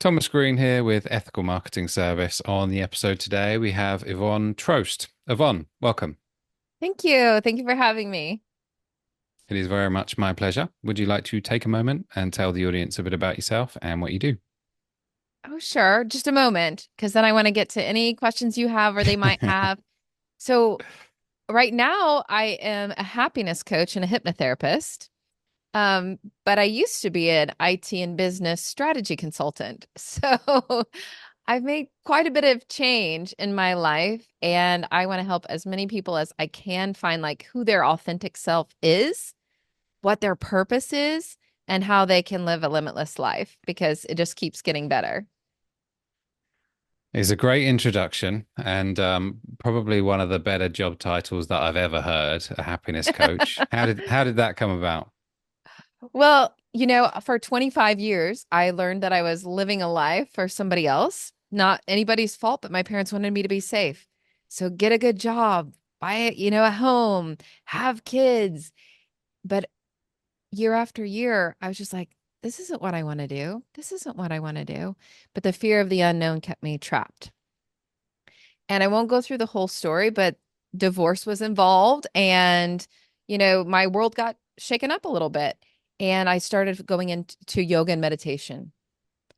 Thomas Green here with Ethical Marketing Service. On the episode today, we have Yvonne Trost. Yvonne, welcome. Thank you. Thank you for having me. It is very much my pleasure. Would you like to take a moment and tell the audience a bit about yourself and what you do? Oh, sure. Just a moment, because then I want to get to any questions you have or they might have. So, right now, I am a happiness coach and a hypnotherapist. But I used to be an IT and business strategy consultant. So, I've made quite a bit of change in my life, and I want to help as many people as I can find like who their authentic self is, what their purpose is, and how they can live a limitless life because it just keeps getting better. It's a great introduction and probably one of the better job titles that I've ever heard, a happiness coach. How did that come about? Well, for 25 years, I learned that I was living a life for somebody else, not anybody's fault, but my parents wanted me to be safe. So get a good job, buy, a home, have kids. But year after year, I was just like, this isn't what I want to do. This isn't what I want to do. But the fear of the unknown kept me trapped. And I won't go through the whole story, but divorce was involved and my world got shaken up a little bit and I started going into yoga and meditation.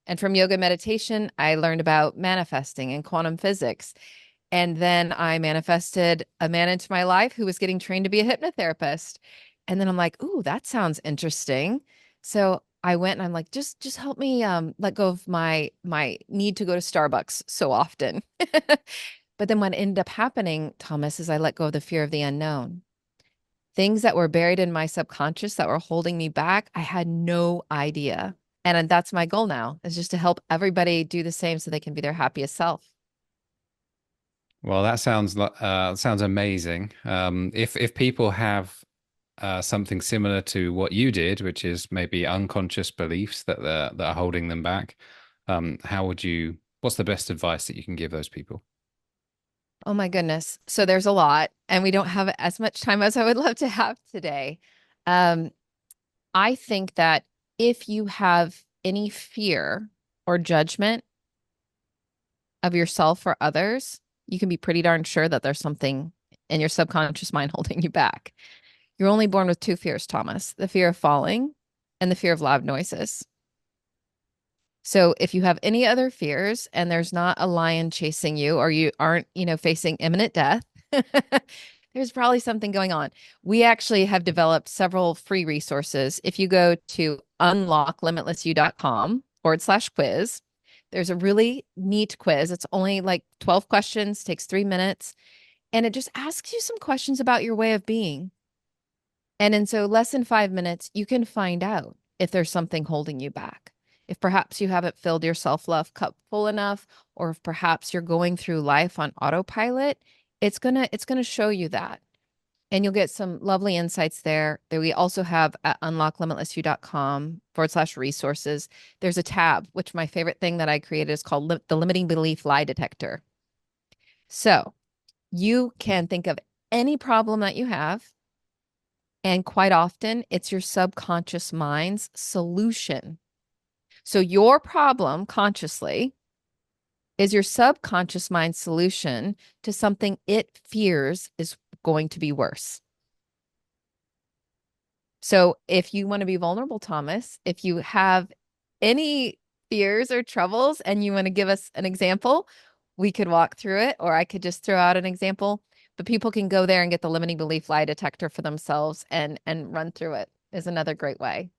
And from yoga and meditation, I learned about manifesting and quantum physics. And then I manifested a man into my life who was getting trained to be a hypnotherapist. And then I'm like, "Ooh, that sounds interesting." So I went and I'm like, just help me let go of my need to go to Starbucks so often. But then what ended up happening, Thomas, is I let go of the fear of the unknown. Things that were buried in my subconscious that were holding me back, I had no idea. And that's my goal now, is just to help everybody do the same so they can be their happiest self. Well, that sounds amazing. If people have something similar to what you did, which is maybe unconscious beliefs that are holding them back, how would you? What's the best advice that you can give those people? Oh my goodness. So there's a lot, and we don't have as much time as I would love to have today. Um, I think that if you have any fear or judgment of yourself or others, you can be pretty darn sure that there's something in your subconscious mind holding you back. You're only born with two fears, Thomas, the fear of falling and the fear of loud noises. So if you have any other fears and there's not a lion chasing you or you aren't, facing imminent death, there's probably something going on. We actually have developed several free resources. If you go to unlocklimitlessyou.com/quiz, there's a really neat quiz. It's only like 12 questions, takes 3 minutes, and it just asks you some questions about your way of being. And in so less than 5 minutes, you can find out if there's something holding you back. If perhaps you haven't filled your self-love cup full enough, or if perhaps you're going through life on autopilot, it's gonna show you that. And you'll get some lovely insights there that we also have at unlocklimitlessyou.com/resources. There's a tab, which my favorite thing that I created is called the limiting belief lie detector. So you can think of any problem that you have, and quite often it's your subconscious mind's solution. So your problem consciously is your subconscious mind solution to something it fears is going to be worse. So if you want to be vulnerable, Thomas, if you have any fears or troubles and you want to give us an example, we could walk through it, or I could just throw out an example. But people can go there and get the limiting belief lie detector for themselves and run through it is another great way.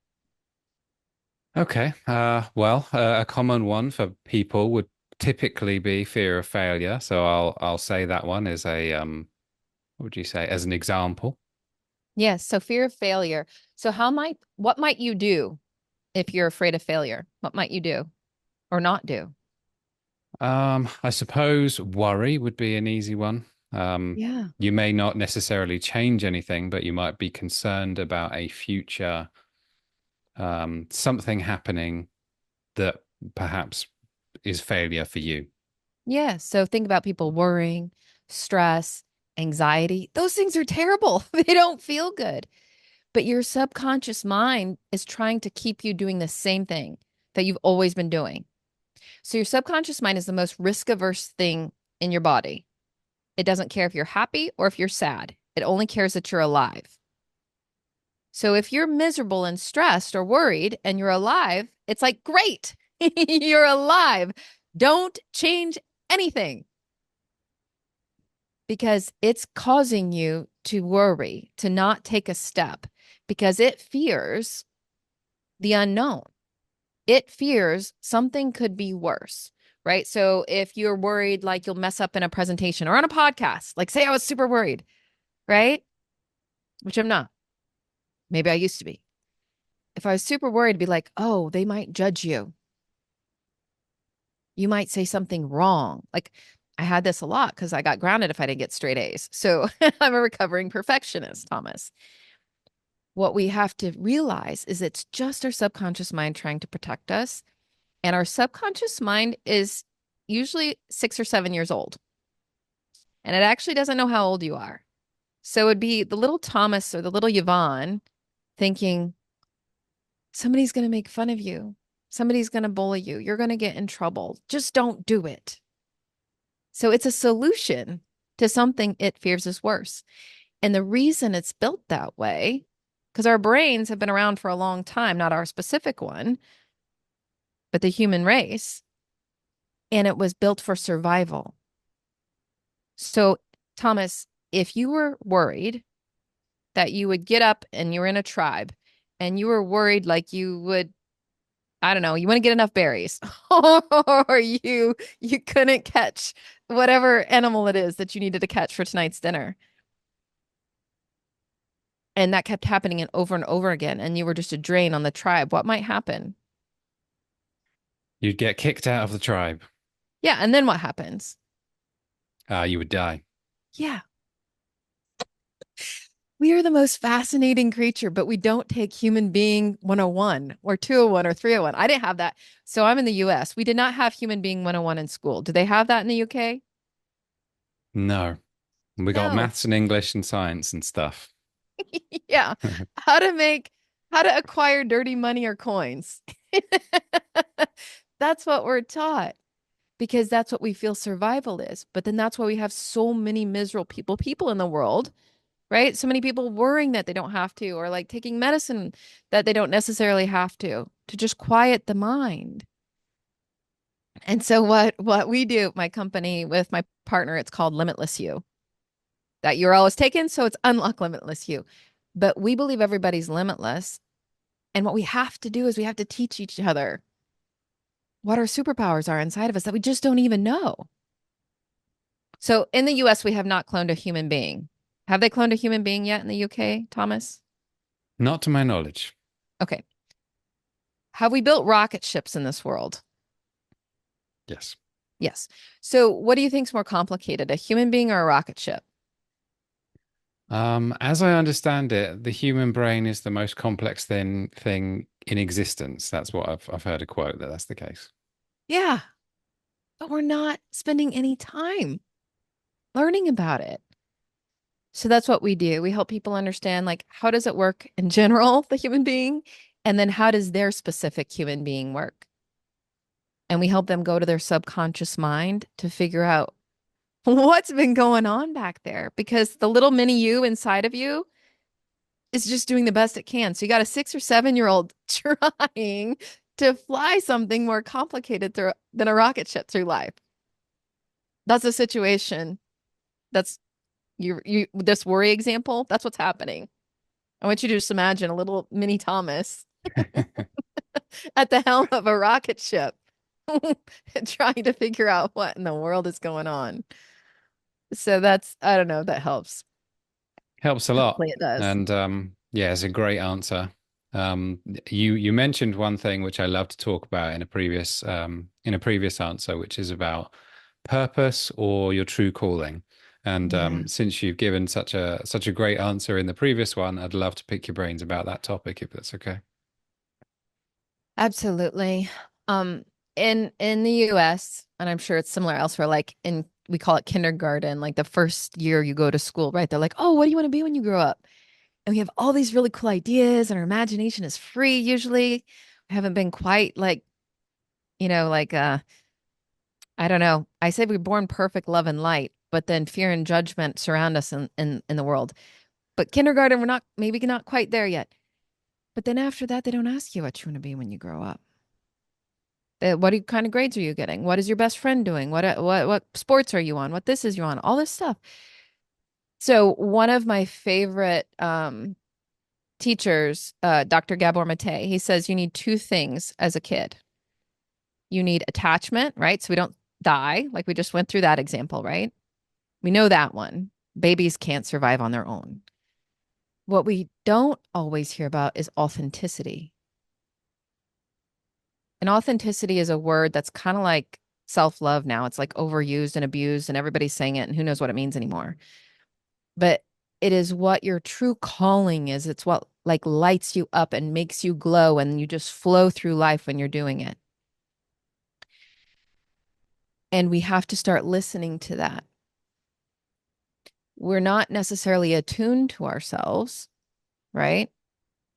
Okay. Well, a common one for people would typically be fear of failure. So I'll say that one as a what would you say as an example? Yes, so fear of failure. So what might you do if you're afraid of failure? What might you do or not do? I suppose worry would be an easy one. Yeah. You may not necessarily change anything, but you might be concerned about a future something happening that perhaps is failure for you. Yeah. So think about people worrying, stress, anxiety. Those things are terrible. They don't feel good. But your subconscious mind is trying to keep you doing the same thing that you've always been doing. So your subconscious mind is the most risk averse thing in your body. It doesn't care if you're happy or if you're sad. It only cares that you're alive. So if you're miserable and stressed or worried and you're alive, it's like, great, you're alive. Don't change anything because it's causing you to worry, to not take a step because it fears the unknown. It fears something could be worse, right? So if you're worried, like you'll mess up in a presentation or on a podcast, like say I was super worried, right? Which I'm not. Maybe I used to be. If I was super worried, it'd be like, oh, they might judge you. You might say something wrong. Like I had this a lot because I got grounded if I didn't get straight A's. So I'm a recovering perfectionist, Thomas. What we have to realize is it's just our subconscious mind trying to protect us. And our subconscious mind is usually 6 or 7 years old. And it actually doesn't know how old you are. So it'd be the little Thomas or the little Yvonne thinking, somebody's going to make fun of you. Somebody's going to bully you. You're going to get in trouble. Just don't do it. So it's a solution to something it fears is worse. And the reason it's built that way, because our brains have been around for a long time, not our specific one, but the human race, and it was built for survival. So, Thomas, if you were worried that you would get up and you were in a tribe and you were worried like you would, I don't know, you want to get enough berries or you couldn't catch whatever animal it is that you needed to catch for tonight's dinner. And that kept happening and over again, and you were just a drain on the tribe, what might happen? You'd get kicked out of the tribe. Yeah, and then what happens? You would die. Yeah. We are the most fascinating creature, but we don't take human being 101 or 201 or 301. I didn't have that. So I'm in the US. We did not have human being 101 in school. Do they have that in the UK? No. We got No. maths and English and science and stuff. Yeah. How to make, how to acquire dirty money or coins. That's what we're taught because that's what we feel survival is. But then that's why we have so many miserable people in the world, right? So many people worrying that they don't have to, or like taking medicine that they don't necessarily have to just quiet the mind. And so what we do, my company with my partner, it's called Limitless You. That you're always taken, so it's unlock limitless you. But we believe everybody's limitless. And what we have to do is we have to teach each other what our superpowers are inside of us that we just don't even know. So in the US, we have not cloned a human being. Have they cloned a human being yet in the UK, Thomas? Not to my knowledge. Okay. Have we built rocket ships in this world? Yes. Yes. So what do you think is more complicated, a human being or a rocket ship? As I understand it, the human brain is the most complex thing in existence. That's what I've heard a quote that that's the case. Yeah. But we're not spending any time learning about it. So that's what we do. We help people understand like how does it work in general, the human being, and then how does their specific human being work? And we help them go to their subconscious mind to figure out what's been going on back there because the little mini you inside of you is just doing the best it can. So you got a 6 or 7 year old trying to fly something more complicated than a rocket ship through life. That's a situation. That's you this worry example. That's what's happening. I want you to just imagine a little mini Thomas at the helm of a rocket ship trying to figure out what in the world is going on. So that's, I don't know, that helps. Helps a lot. Hopefully it does. And yeah, it's a great answer. You mentioned one thing which I love to talk about in a previous answer, which is about purpose or your true calling. And Yeah, since you've given such a great answer in the previous one, I'd love to pick your brains about that topic if that's okay. absolutely. Um, in the US, and I'm sure it's similar elsewhere, like in we call it kindergarten, like the first year you go to school, right? They're like, "Oh, what do you want to be when you grow up?" And we have all these really cool ideas, and our imagination is free usually. We haven't been quite like like I don't know. I say we're born perfect love and light, but then fear and judgment surround us in the world. But kindergarten, we're not maybe not quite there yet. But then after that, they don't ask you what you want to be when you grow up. Kind of grades are you getting? What is your best friend doing? What sports are you on? What this is you on? All this stuff. So one of my favorite teachers, Dr. Gabor Mate, he says you need two things as a kid. You need attachment, right? So we don't die, like we just went through that example, right? We know that one. Babies can't survive on their own. What we don't always hear about is authenticity. And authenticity is a word that's kind of like self-love now. It's like overused and abused, and everybody's saying it, and who knows what it means anymore. But it is what your true calling is. It's what like lights you up and makes you glow, and you just flow through life when you're doing it. And we have to start listening to that. We're not necessarily attuned to ourselves, right?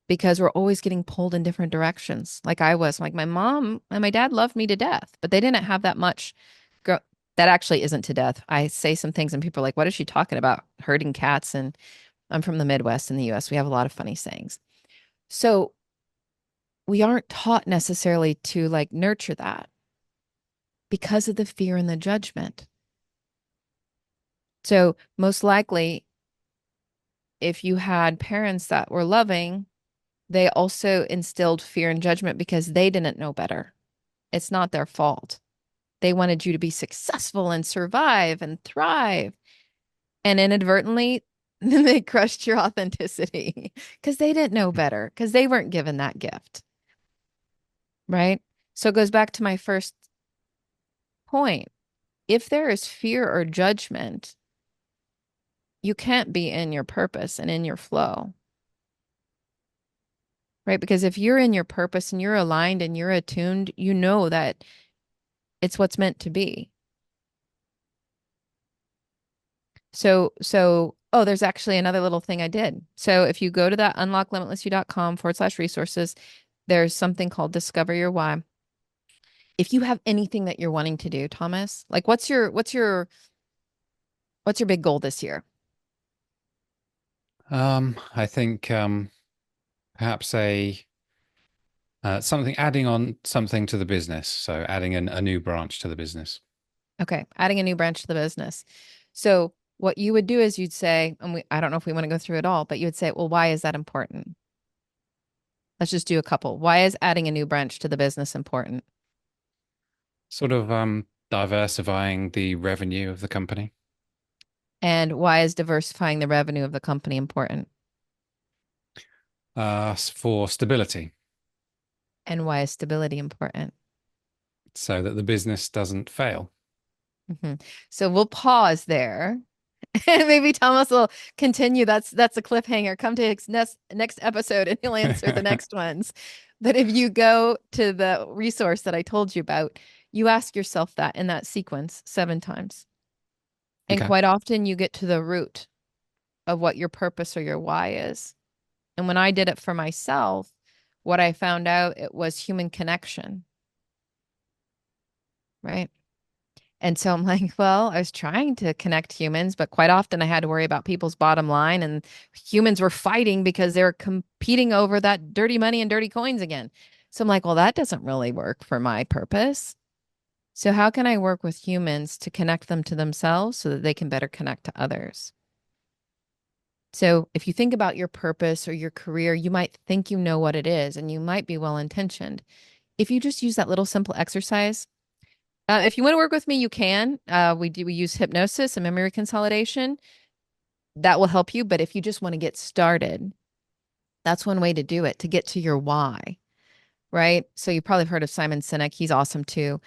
Because we're always getting pulled in different directions. Like I was, like my mom and my dad loved me to death, but they didn't have that much. Grow- that actually isn't to death. I say some things and people are like, what is she talking about? Herding cats. And I'm from the Midwest in the US. We have a lot of funny sayings. So we aren't taught necessarily to like nurture that because of the fear and the judgment. So most likely, if you had parents that were loving, they also instilled fear and judgment because they didn't know better. It's not their fault. They wanted you to be successful and survive and thrive. And inadvertently, they crushed your authenticity because they didn't know better, because they weren't given that gift. Right. So it goes back to my first point. If there is fear or judgment, you can't be in your purpose and in your flow. Right. Because if you're in your purpose and you're aligned and you're attuned, you know that it's what's meant to be. Oh, there's actually another little thing I did. So if you go to that unlocklimitlessyou.com/resources, there's something called Discover Your Why. If you have anything that you're wanting to do, Thomas, like what's your big goal this year? I think perhaps a something adding on something to the business. So adding a new branch to the business. Okay, adding a new branch to the business. So what you would do is you'd say, and I don't know if we want to go through it all, but you would say, well, why is that important? Let's just do a couple. Why is adding a new branch to the business important? Sort of diversifying the revenue of the company. And why is diversifying the revenue of the company important? For stability, And why is stability important? so that the business doesn't fail. hmm So we'll pause there. And maybe Thomas will continue. That's a cliffhanger. Come to his next episode and he'll answer the next ones. But if you go to the resource that I told you about, you ask yourself that in that sequence 7 times. And Okay. quite often you get to the root of what your purpose or your why is. And when I did it for myself, what I found out it was human connection, right? And so I'm like, well, I was trying to connect humans, but quite often I had to worry about people's bottom line, and humans were fighting because they were competing over that dirty money and dirty coins again. So I'm like, well, that doesn't really work for my purpose. So how can I work with humans to connect them to themselves so that they can better connect to others? So if you think about your purpose or your career, you might think you know what it is and you might be well intentioned. If you just use that little simple exercise, if you want to work with me, you can. We use hypnosis and memory consolidation. That will help you. But if you just want to get started, that's one way to do it, to get to your why, right? So you probably have heard of Simon Sinek. He's awesome too.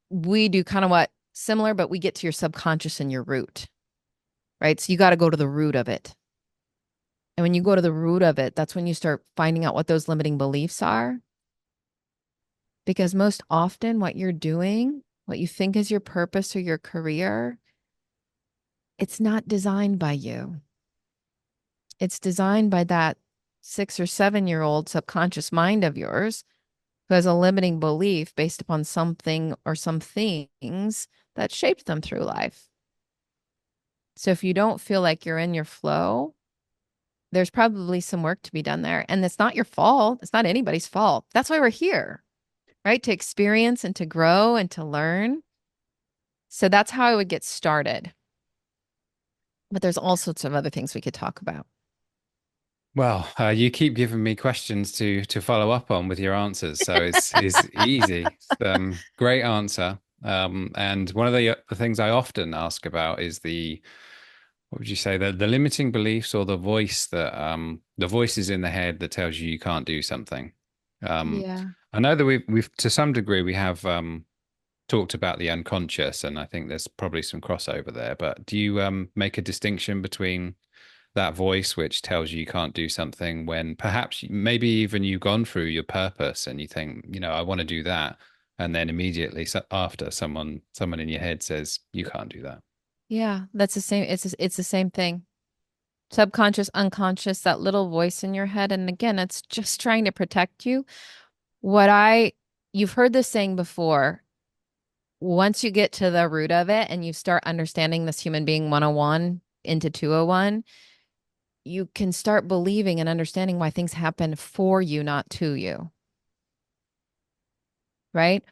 We do kind of what similar, but we get to your subconscious and your root, right? So you got to go to the root of it. And when you go to the root of it, that's when you start finding out what those limiting beliefs are. Because most often, what you're doing, what you think is your purpose or your career, it's not designed by you. It's designed by that 6 or 7-year-old subconscious mind of yours who has a limiting belief based upon something or some things that shaped them through life. So if you don't feel like you're in your flow, there's probably some work to be done there. And it's not your fault. It's not anybody's fault. That's why we're here, right? To experience and to grow and to learn. So that's how I would get started. But there's all sorts of other things we could talk about. Well, you keep giving me questions to follow up on with your answers, so it's easy. Great answer. And one of the things I often ask about is the what would you say the limiting beliefs or the voices in the head that tells you you can't do something. Um, Yeah. I know that we've to some degree we have talked about the unconscious, and I think there's probably some crossover there. But do you make a distinction between that voice which tells you you can't do something when perhaps maybe even you've gone through your purpose and you think, I want to do that, and then immediately after someone in your head says you can't do that. Yeah, that's the same. It's the same thing. Subconscious, unconscious, that little voice in your head. And again, it's just trying to protect you. What I, you've heard this saying before. Once you get to the root of it and you start understanding this human being 101 into 201, you can start believing and understanding why things happen for you, not to you. Right?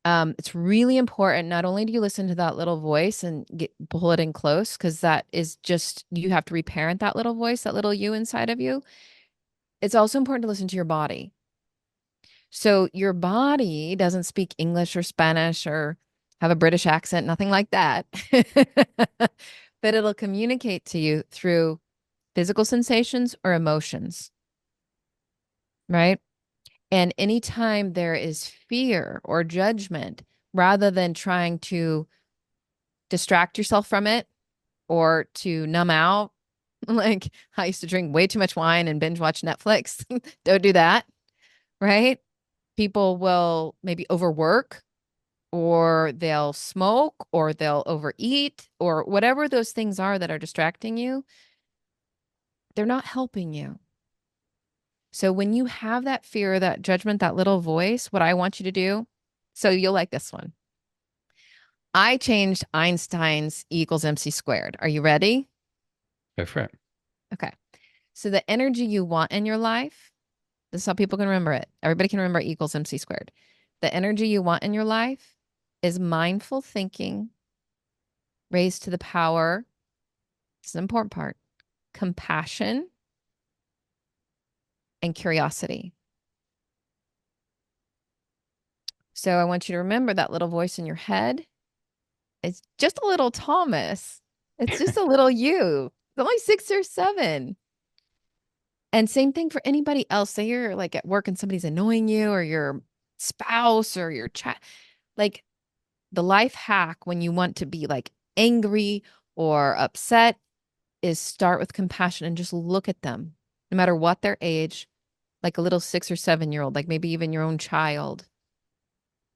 It's really important. Not only do you listen to that little voice and pull it in close, because that is just, you have to reparent that little voice, that little you inside of you. It's also important to listen to your body. So your body doesn't speak English or Spanish or have a British accent, nothing like that. But it'll communicate to you through physical sensations or emotions, right? And anytime there is fear or judgment, rather than trying to distract yourself from it or to numb out, like I used to drink way too much wine and binge watch Netflix. Don't do that, right? People will maybe overwork or they'll smoke or they'll overeat or whatever those things are that are distracting you, they're not helping you. So when you have that fear, that judgment, that little voice, what I want you to do, so you'll like this one. I changed Einstein's E equals MC squared. Are you ready? Go for it. Okay. So the energy you want in your life, this is how people can remember it. Everybody can remember E equals MC squared. The energy you want in your life is mindful thinking raised to the power. This is an important part. Compassion and curiosity. So I want you to remember that little voice in your head. It's just a little Thomas. It's just a little you. It's only 6 or 7. And same thing for anybody else. Say you're like at work and somebody's annoying you, or your spouse or your chat. Like the life hack when you want to be like angry or upset is start with compassion and just look at them, no matter what their age, like a little 6 or 7 year old, like maybe even your own child,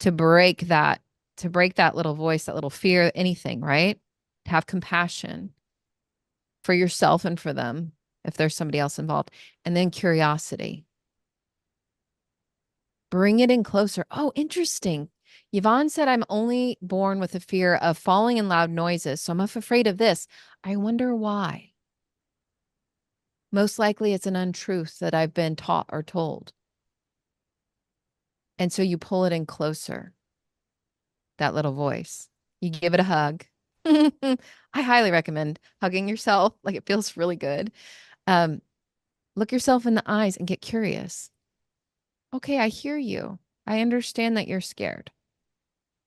to break that, to break that little voice, that little fear, anything, right? To have compassion for yourself and for them if there's somebody else involved. And then curiosity. Bring it in closer. Oh, interesting. Yvonne said, I'm only born with a fear of falling in loud noises. So I'm afraid of this. I wonder why. Most likely it's an untruth that I've been taught or told. And so you pull it in closer, that little voice. You give it a hug. I highly recommend hugging yourself. Like it feels really good. Um, Look yourself in the eyes and get curious. Okay, I hear you. I understand that you're scared.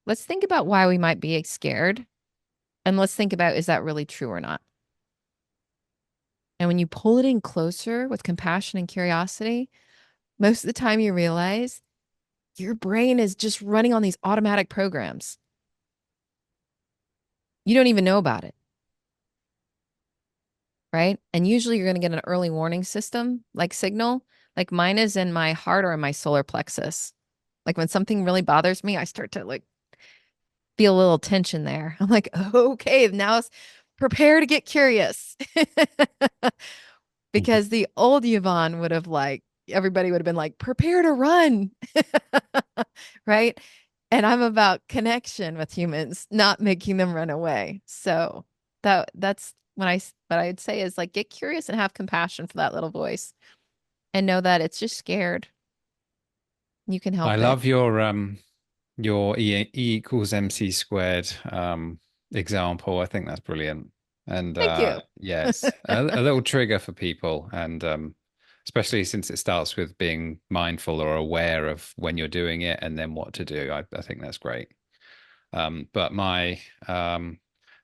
Let's think about why we might be scared. And let's think about, is that really true or not? And when you pull it in closer with compassion and curiosity, most of the time you realize your brain is just running on these automatic programs. You don't even know about it, right? And usually you're going to get an early warning system like signal. Like mine is in my heart or in my solar plexus. Like when something really bothers me, I start to like feel a little tension there. I'm like, okay, now it's prepare to get curious. Because the old Yvonne would have like everybody would have been like, prepare to run. Right. And I'm about connection with humans, not making them run away. So that's what I'd say is like get curious and have compassion for that little voice and know that it's just scared. You can I help it. love your E equals MC squared example. I think that's brilliant. And Thank you. yes, a little trigger for people, and especially since it starts with being mindful or aware of when you're doing it and then what to do. I think that's great. But my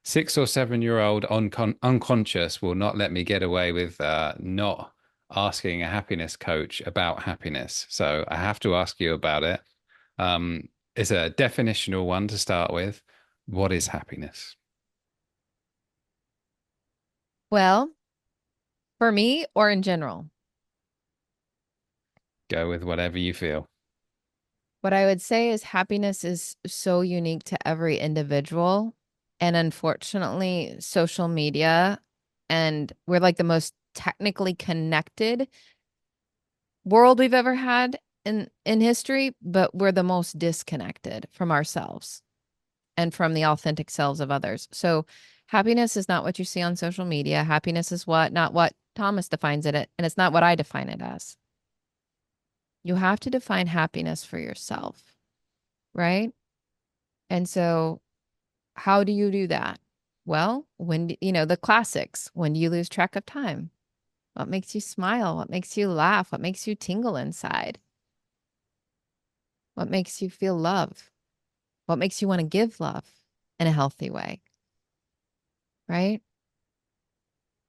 6 or 7 year old unconscious will not let me get away with not asking a happiness coach about happiness. So I have to ask you about it. It's a definitional one to start with. What is happiness? Well, for me or in general, Go with whatever you feel. what I would say is happiness is so unique to every individual. And unfortunately, social media and we're like the most technically connected world we've ever had in history, but we're the most disconnected from ourselves and from the authentic selves of others. So happiness is not what you see on social media. Happiness is what not what Thomas defines it, and it's not what I define it as. You have to define happiness for yourself, right? And so how do you do that? Well, the classics, when do you lose track of time? What makes you smile? What makes you laugh? What makes you tingle inside? What makes you feel love? What makes you want to give love in a healthy way, right?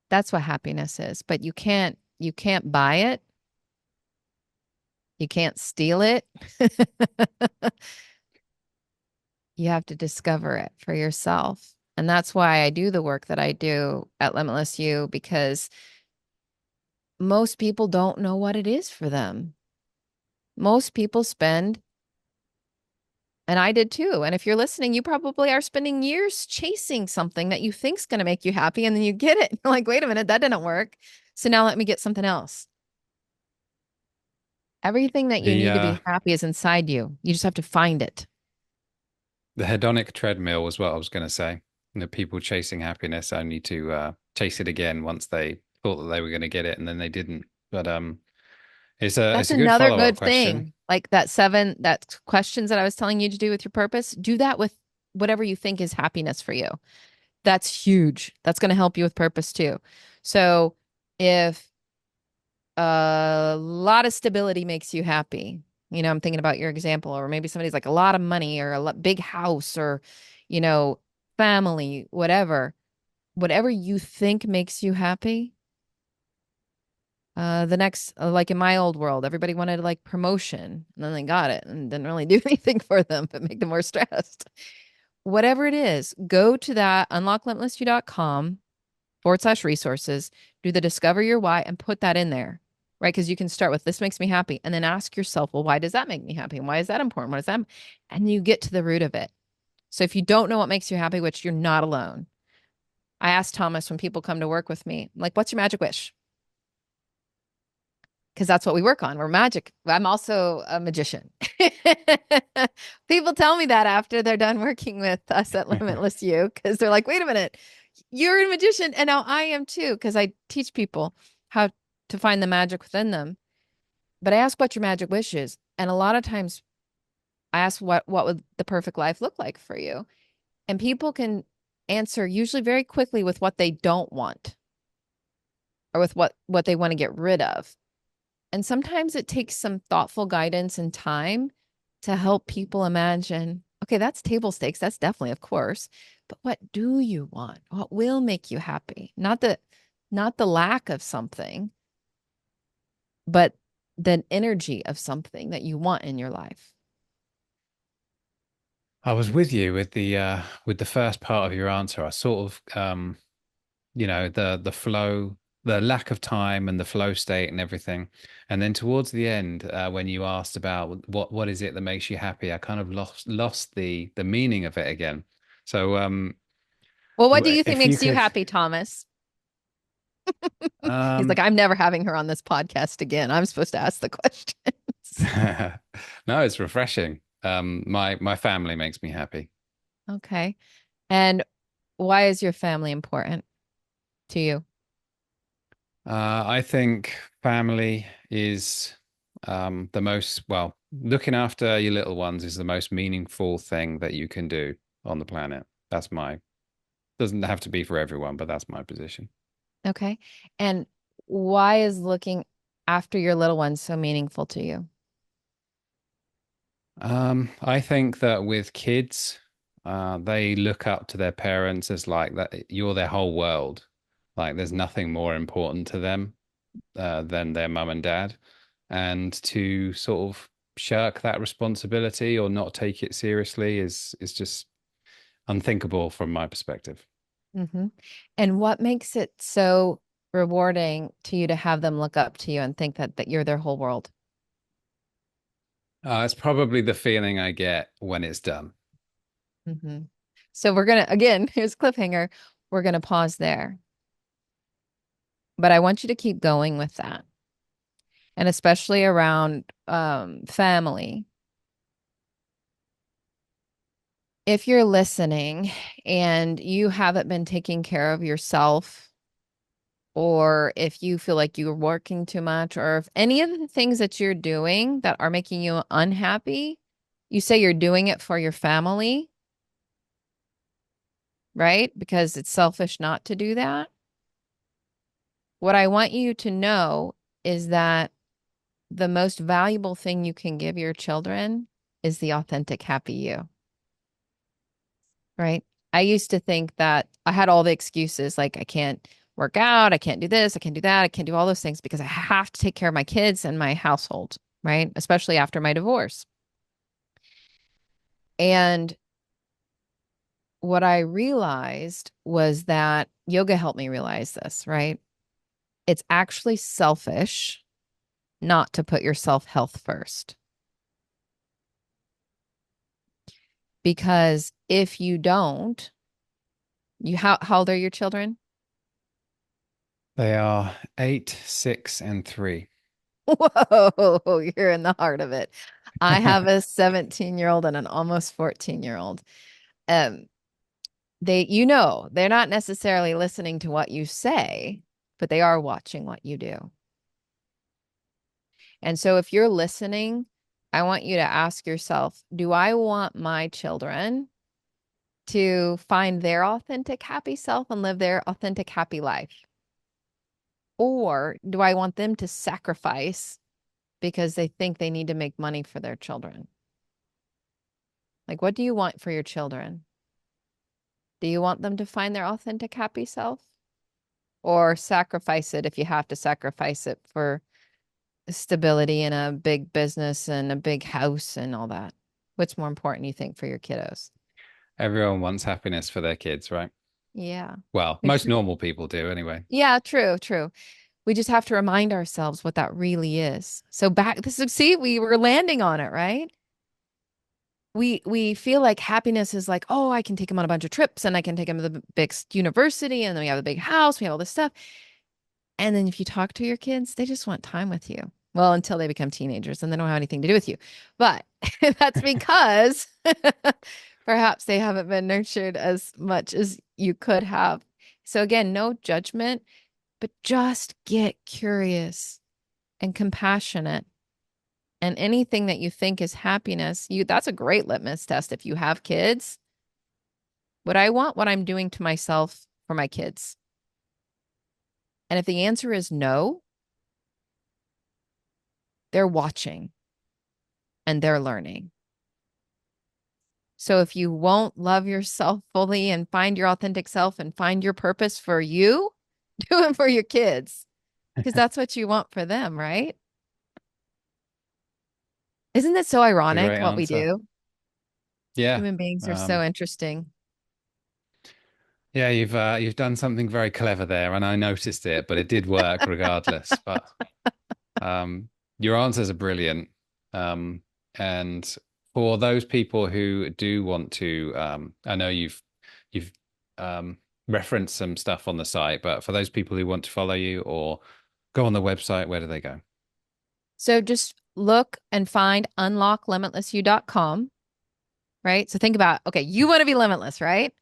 That's what happiness is. But you can't buy it. You can't steal it. You have to discover it for yourself. And that's why I do the work that I do at Limitless You, because most people don't know what it is for them. Most people spend, and I did too. And if you're listening, you probably are spending years chasing something that you think's going to make you happy. And then you get it. You're like, wait a minute, that didn't work. So now let me get something else. Everything that you The need to be happy is inside you. You just have to find it. the hedonic treadmill was what I was going to say. People chasing happiness only to chase it again once they thought that they were going to get it and then they didn't. But That's it's a good another follow-up good question. thing. Like that questions that I was telling you to do with your purpose, do that with whatever you think is happiness for you. That's huge. That's going to help you with purpose too. So if a lot of stability makes you happy, I'm thinking about your example, or maybe somebody's like a lot of money or big house or, you know, family, whatever you think makes you happy. The next, like in my old world, everybody wanted like promotion and then they got it and didn't really do anything for them, but make them more stressed. Whatever it is, go to that unlocklimitlessyou.com/resources, do the discover your why and put that in there, right? Because you can start with this makes me happy and then ask yourself, well, why does that make me happy? And why is that important? What is that? And you get to the root of it. So if you don't know what makes you happy, which you're not alone, I ask Thomas when people come to work with me, I'm like, what's your magic wish? Because that's what we work on. We're magic. I'm also a magician. People tell me that after they're done working with us at Limitless You, because they're like, wait a minute, you're a magician. And now I am too, because I teach people how to find the magic within them. But I ask what your magic wish is. And a lot of times I ask what would the perfect life look like for you? And people can answer usually very quickly with what they don't want or with what they want to get rid of. And sometimes it takes some thoughtful guidance and time to help people imagine, okay, that's table stakes. That's definitely, of course. But what do you want? What will make you happy? Not the lack of something, but the energy of something that you want in your life. I was with you with the first part of your answer. I sort of the flow, the lack of time and the flow state and everything. And then towards the end, when you asked about what is it that makes you happy, I kind of lost the meaning of it again. So Well, what do you think if you makes you could happy, Thomas? He's like, Um, I'm never having her on this podcast again. I'm supposed to ask the questions. no, it's refreshing. My family makes me happy. Okay. And why is your family important to you? I think family is the most, well, looking after your little ones is the most meaningful thing that you can do on the planet. That's my, doesn't have to be for everyone, but that's my position. Okay. And why is looking after your little ones so meaningful to you? I think that with kids, they look up to their parents as like that you're their whole world. Like there's nothing more important to them than their mum and dad. And to sort of shirk that responsibility or not take it seriously is just unthinkable from my perspective. Hmm. And what makes it so rewarding to you to have them look up to you and think that you're their whole world? It's probably the feeling I get when it's done. Hmm. So we're gonna, again, here's cliffhanger. We're gonna pause there, but I want you to keep going with that, and especially around family. If you're listening and you haven't been taking care of yourself, or if you feel like you're working too much, or if any of the things that you're doing that are making you unhappy, you say you're doing it for your family, right? Because it's selfish not to do that. What I want you to know is that the most valuable thing you can give your children is the authentic, happy you, right? I used to think that I had all the excuses like I can't work out, I can't do this, I can't do that, I can't do all those things because I have to take care of my kids and my household, right? Especially after my divorce. And what I realized was that yoga helped me realize this, right? It's actually selfish not to put your self health first. Because if you don't, how old are your children? They are 8, 6, and 3. Whoa, you're in the heart of it. I have a 17-year-old and an almost 14-year-old. Um, they're not necessarily listening to what you say, but they are watching what you do. And so if you're listening, I want you to ask yourself, do I want my children to find their authentic, happy self and live their authentic, happy life? Or do I want them to sacrifice because they think they need to make money for their children? Like, what do you want for your children? Do you want them to find their authentic, happy self or sacrifice it if you have to sacrifice it for stability in a big business and a big house and all that? What's more important, you think, for your kiddos? Everyone wants happiness for their kids, right? Yeah. Well, Make most sure. normal people do anyway. Yeah, true, true. We just have to remind ourselves what that really is. So back this is see, we were landing on it, right? We feel like happiness is like, oh, I can take him on a bunch of trips and I can take him to the big university and then we have a big house, we have all this stuff. And then if you talk to your kids, they just want time with you. Well, until they become teenagers and they don't have anything to do with you. But that's because perhaps they haven't been nurtured as much as you could have. So again, no judgment, but just get curious and compassionate. And anything that you think is happiness, you that's a great litmus test if you have kids. Would I want what I'm doing to myself for my kids? And if the answer is no, they're watching and they're learning. So if you won't love yourself fully and find your authentic self and find your purpose for you, do it for your kids because that's what you want for them, right? Isn't it so It's a ironic great what we answer. do? Yeah. Human beings are so Um, interesting. yeah, you've done something very clever there, and I noticed it, but it did work regardless. But um, your answers are brilliant. Um, and for those people who do want to, I know you've reference some stuff on the site, but for those people who want to follow you or go on the website, where do they go? So just look and find unlocklimitlessyou.com, right? So think about, okay, you want to be limitless, right?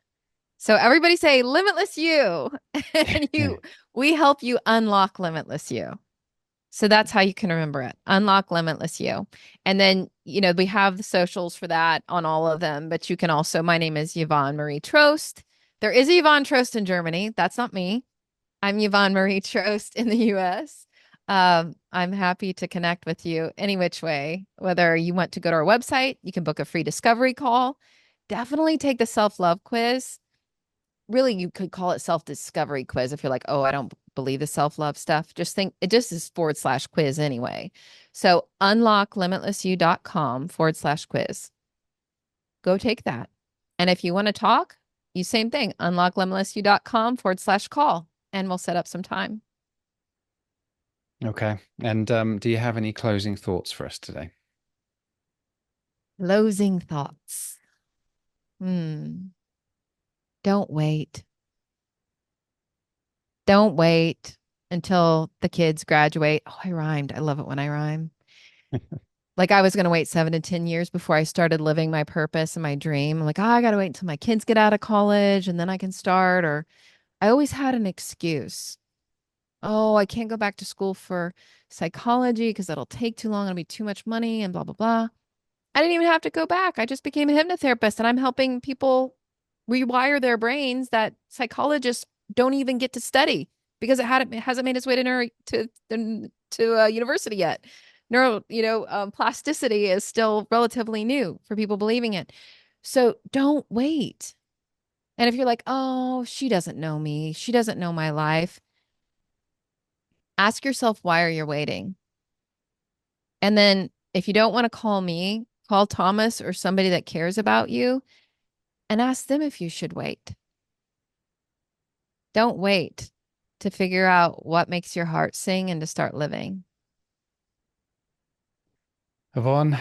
So everybody say limitless you. And we help you unlock limitless you. So that's how you can remember it. Unlock limitless you. And then, we have the socials for that on all of them, but you can also, my name is Yvonne Marie Trost. There is a Yvonne Trost in Germany. That's not me. I'm Yvonne Marie Trost in the US. I'm happy to connect with you any which way. Whether you want to go to our website, you can book a free discovery call. Definitely take the self-love quiz. Really, you could call it self-discovery quiz if you're like, oh, I don't believe the self-love stuff. Just think it just is / quiz anyway. So unlocklimitlessyou.com / quiz. Go take that. And if you want to talk, you same thing, unlocklimitlessyou.com / call, and we'll set up some time. Okay. And do you have any closing thoughts for us today? Closing thoughts. Don't wait. Don't wait until the kids graduate. Oh, I rhymed. I love it when I rhyme. Like I was going to wait 7 to 10 years before I started living my purpose and my dream. I'm like, oh, I got to wait until my kids get out of college and then I can start. Or I always had an excuse. Oh, I can't go back to school for psychology because that'll take too long. It'll be too much money and blah, blah, blah. I didn't even have to go back. I just became a hypnotherapist and I'm helping people rewire their brains that psychologists don't even get to study because it hasn't made its way to university yet. Plasticity is still relatively new for people believing it. So don't wait. And if you're like, oh, she doesn't know me, she doesn't know my life, ask yourself, why are you waiting? And then if you don't want to call me, call Thomas or somebody that cares about you and ask them if you should wait. Don't wait to figure out what makes your heart sing and to start living. Yvonne,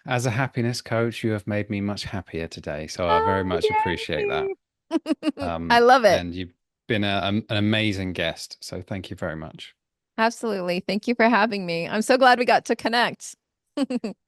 as a happiness coach, you have made me much happier today. So I very Oh, much appreciate that. yay. I love it. And you've been an amazing guest. So thank you very much. Absolutely. Thank you for having me. I'm so glad we got to connect.